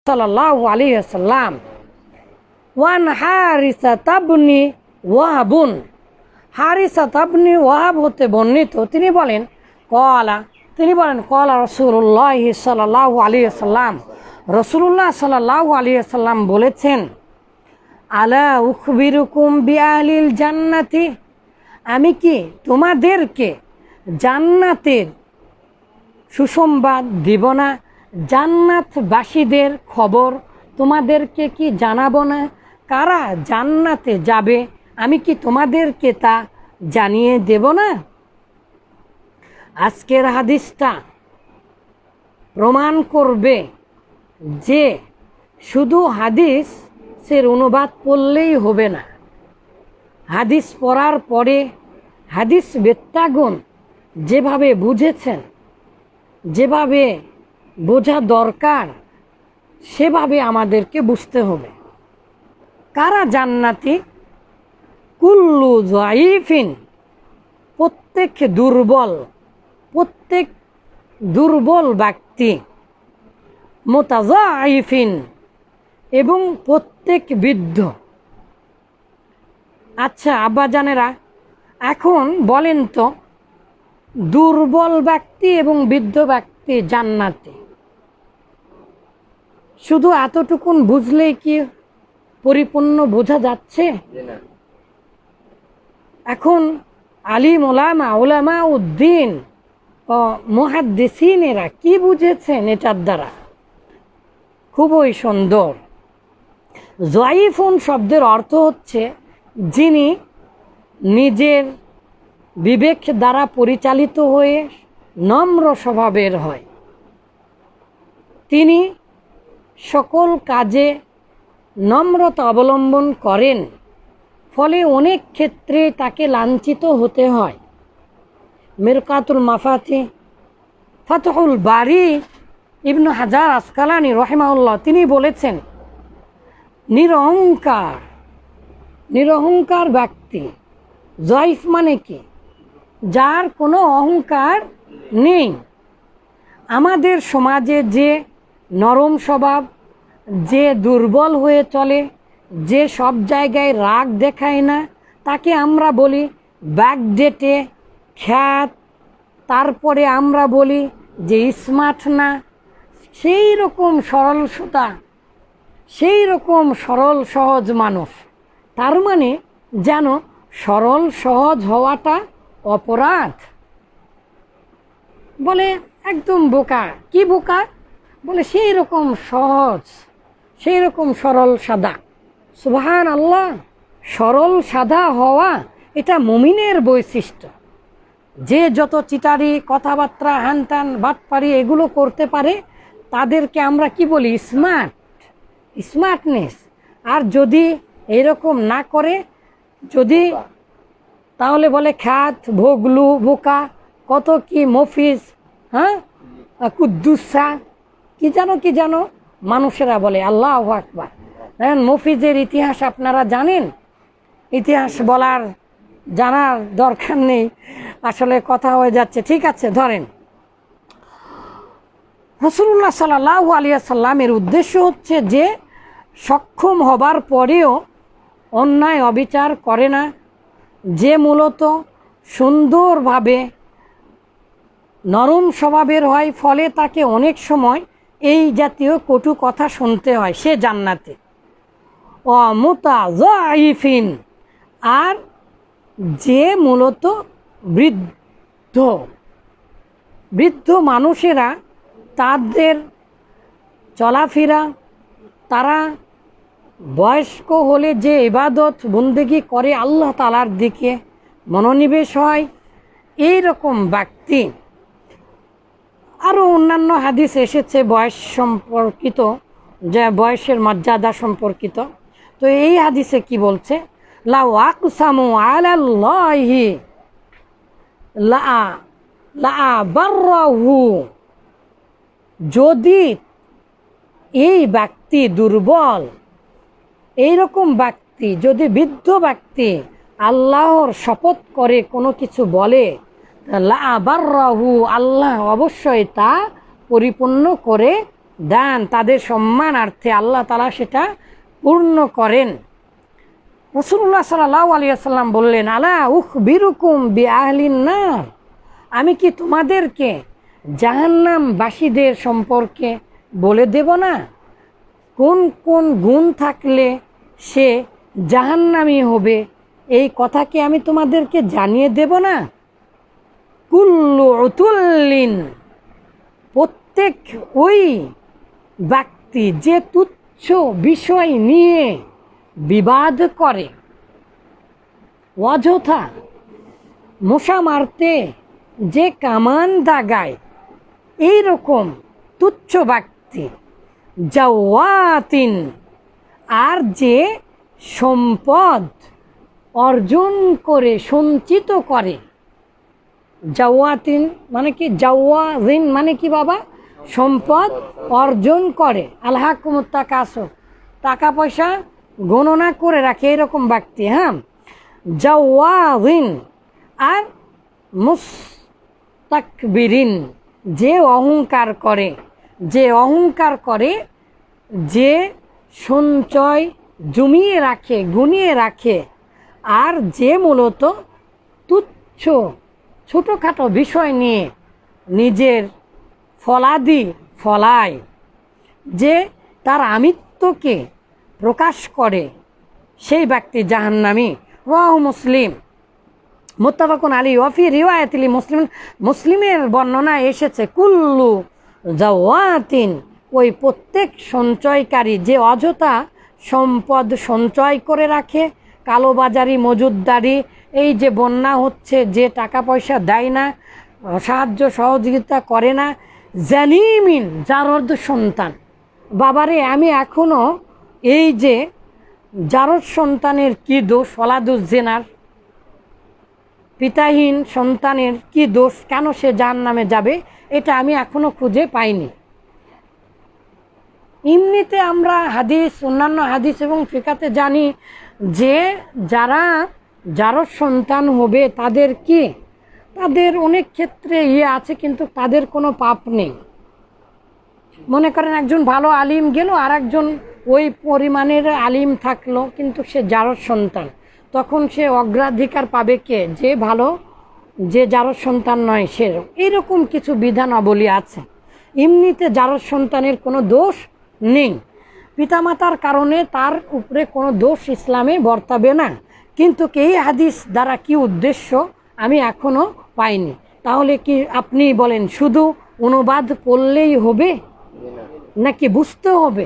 সাল্লাল্লাহু আলাইহি ওয়াসাল্লাম ওয়ান হারিসা তাবনি ওয়াহাবুন, হারিসা তাবনি ওয়াহাব হতে বর্ণিত, তিনি বলেন কলা রাসূলুল্লাহ সাল্লাল্লাহু আলাইহি ওয়াসাল্লাম, রাসূলুল্লাহ সাল্লাল্লাহু আলাইহি ওয়াসাল্লাম বলেছেন, আলা উখবিরুকুম বিআহলিল জান্নাতি, আমি কি তোমাদেরকে জান্নাতের সুসংবাদ দিব না? জান্নাতবাসীদের খবর তোমাদেরকে কি জানাবো না? কারা জান্নাতে যাবে আমি কি তোমাদেরকে তা জানিয়ে দেব না? আজকের হাদিসটা প্রমাণ করবে যে শুধু হাদিসের অনুবাদ পড়লেই হবে না। হাদিস পড়ার পরে হাদিস বেত্তাগণ যেভাবে বুঝেছেন, যেভাবে বোঝা দরকার, সেভাবে আমাদেরকে বুঝতে হবে। কারা জান্নাতি? কুল্লু যায়িফিন, প্রত্যেক দুর্বল ব্যক্তি, মুতাযায়িফিন, এবং প্রত্যেক বৃদ্ধ। আচ্ছা আব্বাজানেরা, এখন বলেন তো, দুর্বল ব্যক্তি এবং বৃদ্ধ ব্যক্তি জান্নাতে, শুধু এতটুকুন বুঝলেই কি পরিপূর্ণ বোঝা যাচ্ছে? এখন আলিম ওলামা উদ্দিন ও মুহাদ্দিসিনেরা কি বুঝেছেন এটার দ্বারা? খুবই সুন্দর। যায়িফুন শব্দের অর্থ হচ্ছে যিনি নিজের বিবেক দ্বারা পরিচালিত হয়ে নম্র স্বভাবের হয়, তিনি সকল কাজে নম্রতা অবলম্বন করেন, ফলে অনেক ক্ষেত্রে তাকে লাঞ্ছিত হতে হয়। মিরকাতুল মাফাতি ফাতহুল বারি ইবনু হাজার আসকালানি রহিমাহুল্লাহ তিনি বলেছেন, নিরহংকার ব্যক্তি, যায়িফ মানে কি? যার কোনো অহংকার নেই। আমাদের সমাজে যে নরম স্বভাব, যে দুর্বল হয়ে চলে, যে সব জায়গায় রাগ দেখায় না, তাকে আমরা বলি ব্যাকডেটে, খ্যাত, তারপরে আমরা বলি যে স্মার্ট না। সেই রকম সরল সহজ মানুষ, তার মানে যেন সরল সহজ হওয়াটা অপরাধ। বলে একদম বোকা। কি বোকা? বলে সেই রকম সহজ, সেই রকম সরল সাদা। সুবহানাল্লাহ, সরল সাদা হওয়া এটা মুমিনের বৈশিষ্ট্য। যে যত চিটারি, কথাবার্তা, হ্যানত্যান, বাটপারি এগুলো করতে পারে, তাদেরকে আমরা কি বলি? স্মার্টনেস। আর যদি এরকম না করে, যদি তাহলে বলে খ্যাত, ভোগলু, বোকা, কত কি মফিজ, হ্যাঁ, কুদ্দুসা, কি জানো মানুষেরা বলে। আল্লাহু আকবার। মফিজের ইতিহাস আপনারা জানেন? ইতিহাস জানার দরকার নেই, আসলে কথা হয়ে যাচ্ছে। ঠিক আছে, ধরেন রাসূলুল্লাহ সাল্লাল্লাহু আলাইহি ওয়াসাল্লামের উদ্দেশ্য হচ্ছে যে সক্ষম হবার পরেও অন্যায় অবিচার করে না, যে মূলত সুন্দরভাবে নরম স্বভাবের হয়, ফলে তাকে অনেক সময় এই জাতীয় কটু কথা শুনতে হয়, সে জান্নাতে। মুতাযায়িফিন, আর যে মূলত বৃদ্ধ মানুষেরা, তাদের চলাফেরা, তারা বয়স্ক হলে যে ইবাদত বন্দেগী করে, আল্লাহ তাআলার দিকে মনোনিবেশ হয়, এই রকম ব্যক্তি। আরও অন্যান্য হাদিস এসেছে বয়স সম্পর্কিত, যে বয়সের মর্যাদা সম্পর্কিত। তো এই হাদিসে কি বলছে? লাউ আকসামু আলাল্লাহি লা বাররাহু, যদি এই ব্যক্তি দুর্বল, এইরকম ব্যক্তি, যদি বৃদ্ধ ব্যক্তি আল্লাহর শপথ করে কোনো কিছু বলে, লা বাররাহু, আল্লাহ অবশ্যই তা পরিপূর্ণ করে দান, তাদের সম্মানার্থে আল্লাহ তাআলা সেটা পূর্ণ করেন। রাসূলুল্লাহ সাল্লাল্লাহু আলাইহি ওয়াসাল্লাম বললেন, আলা উখবিরুকুম বিআহলিন নার, আমি কি তোমাদেরকে জাহান্নামবাসীদের সম্পর্কে বলে দেব না? কোন কোন গুণ থাকলে সে জাহান্নামী হবে, এই কথা কি আমি তোমাদেরকে জানিয়ে দেব না? কুল্লু উতুল্লিন, প্রত্যেক ওই ব্যক্তি যে তুচ্ছ বিষয় নিয়ে বিবাদ করে, অযথা মশা মারতে যে কামান দাগায়, এইরকম তুচ্ছ ব্যক্তি, জাওয়াতিন, আর যে সম্পদ অর্জন করে সঞ্চিত করে, জাওয়াতিন মানে কি, জাওয়াজিন মানে কি বাবা, সম্পদ অর্জন করে, আলহাকুমুত তাকাসুর, টাকা পয়সা গণনা করে রাখে এরকম ব্যক্তি। হ্যাঁ, জাওয়াজিন, আর মুস্তাকবিরিন, যে অহংকার করে, যে অহংকার করে, যে সঞ্চয় জমিয়ে রাখে, গুনিয়ে রাখে, আর যে মূলত তুচ্ছ ছোটোখাটো বিষয় নিয়ে নিজের ফলাদি ফলায়, যে তার আমিত্বকে প্রকাশ করে, সেই ব্যক্তি জাহান্নামী। রাওয়াহু মুসলিম, মুত্তাফাকুন আলাইহি, ওয়া ফি রিওয়ায়াতিল মুসলিম, মুসলিমের বর্ণনায় এসেছে, কুল্লু জাওয়াতিন, ওই প্রত্যেক সঞ্চয়কারী যে অযথা সম্পদ সঞ্চয় করে রাখে, কালোবাজারি, মজুদদারি, এই যে বন্যা হচ্ছে, যে টাকা পয়সা দেয় না, সাহায্য সহযোগিতা করে না, জানিমিন, জারদ সন্তান। বাবারে, আমি এখনো এই যে জারদ সন্তানের কি দোষ, ওলাদুজ জেনার, পিতাহীন সন্তানের কি দোষ, কেন সে জাহান্নামে যাবে, এটা আমি এখনো খুঁজে পাইনি। এমনিতে আমরা হাদিস, অন্যান্য হাদিস এবং ফিকাতে জানি যে যারা জারদ সন্তান হবে তাদের কি, তাদের অনেক ক্ষেত্রে আছে, কিন্তু তাদের কোনো পাপ নেই। মনে করেন একজন ভালো আলিম গেল, আর একজন ওই পরিমাণের আলিম থাকলো, কিন্তু সে জারদ সন্তান, তখন সে অগ্রাধিকার পাবে কে, যে ভালো, যে জারদ সন্তান নয় সে। এইরকম কিছু বিধানাবলী আছে। এমনিতে জারদ সন্তানের কোনো দোষ নেই, পিতামাতার কারণে তার উপরে কোনো দোষ ইসলামে বর্তাবে না। কিন্তু এই হাদিস দ্বারা কি উদ্দেশ্য আমি এখনো পাইনি। তাহলে কি আপনি বলেন শুধু অনুবাদ পড়লেই হবে, নাকি বুঝতে হবে?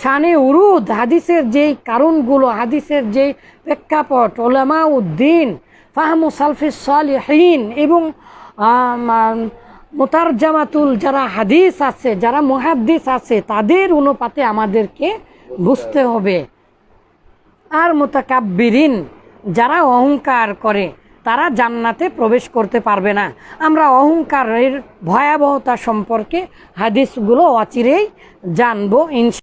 শানে উরুদ, হাদিসের যেই কারণগুলো, হাদিসের যেই প্রেক্ষাপট, উলামা উদ্দিন, ফাহমু সালফিস সালিহিন এবং মুতারজামাতুল যারা হাদিস আছে, যারা মুহাদ্দিস আছে, তাদের অনুপাতে আমাদেরকে বুঝতে হবে। আর মুতাকাব্বিরিন, যারা অহংকার করে, তারা জান্নাতে প্রবেশ করতে পারবে না। আমরা অহংকারের ভয়াবহতা সম্পর্কে হাদিসগুলো অচিরেই জানবো ইনশাআল্লাহ।